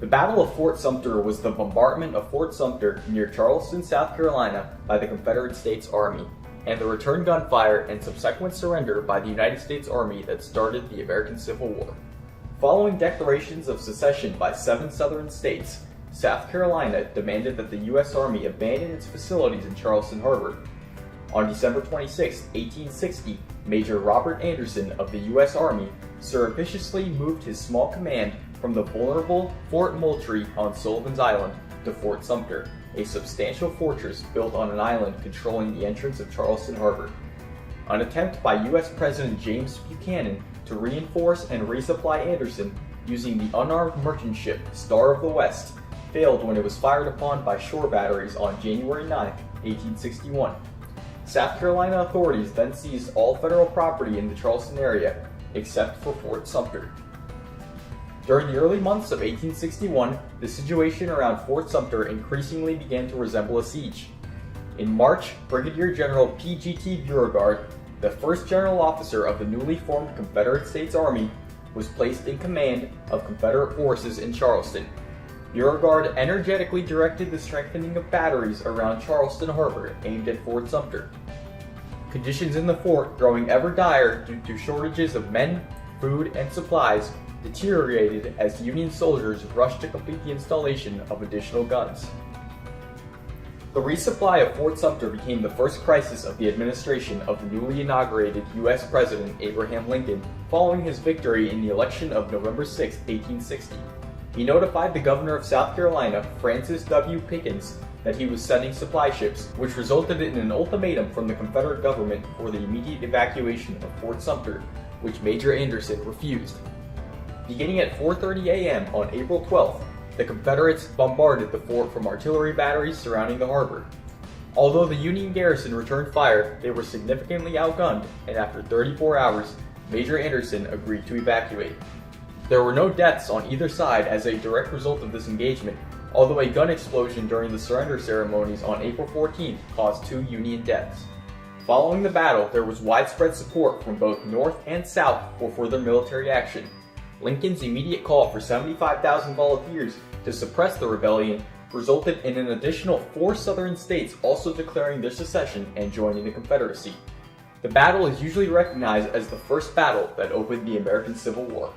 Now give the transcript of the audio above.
The Battle of Fort Sumter was the bombardment of Fort Sumter near Charleston, South Carolina by the Confederate States Army, and the return gunfire and subsequent surrender by the United States Army that started the American Civil War. Following declarations of secession by 7 southern states, South Carolina demanded that the U.S. Army abandon its facilities in Charleston Harbor. On December 26, 1860, Major Robert Anderson of the U.S. Army surreptitiously moved his small command from the vulnerable Fort Moultrie on Sullivan's Island to Fort Sumter, a substantial fortress built on an island controlling the entrance of Charleston Harbor. An attempt by U.S. President James Buchanan to reinforce and resupply Anderson using the unarmed merchant ship Star of the West failed when it was fired upon by shore batteries on January 9, 1861. South Carolina authorities then seized all federal property in the Charleston area, except for Fort Sumter. During the early months of 1861, the situation around Fort Sumter increasingly began to resemble a siege. In March, Brigadier General P.G.T. Beauregard, the first general officer of the newly formed Confederate States Army, was placed in command of Confederate forces in Charleston. Beauregard energetically directed the strengthening of batteries around Charleston Harbor aimed at Fort Sumter. Conditions in the fort, growing ever dire due to shortages of men, food, and supplies, deteriorated as Union soldiers rushed to complete the installation of additional guns. The resupply of Fort Sumter became the first crisis of the administration of the newly inaugurated U.S. President Abraham Lincoln following his victory in the election of November 6, 1860. He notified the governor of South Carolina, Francis W. Pickens, that he was sending supply ships, which resulted in an ultimatum from the Confederate government for the immediate evacuation of Fort Sumter, which Major Anderson refused. Beginning at 4:30 a.m. on April 12th, the Confederates bombarded the fort from artillery batteries surrounding the harbor. Although the Union garrison returned fire, they were significantly outgunned, and after 34 hours, Major Anderson agreed to evacuate. There were no deaths on either side as a direct result of this engagement, although a gun explosion during the surrender ceremonies on April 14th caused 2 Union deaths. Following the battle, there was widespread support from both North and South for further military action. Lincoln's immediate call for 75,000 volunteers to suppress the rebellion resulted in an additional 4 southern states also declaring their secession and joining the Confederacy. The battle is usually recognized as the first battle that opened the American Civil War.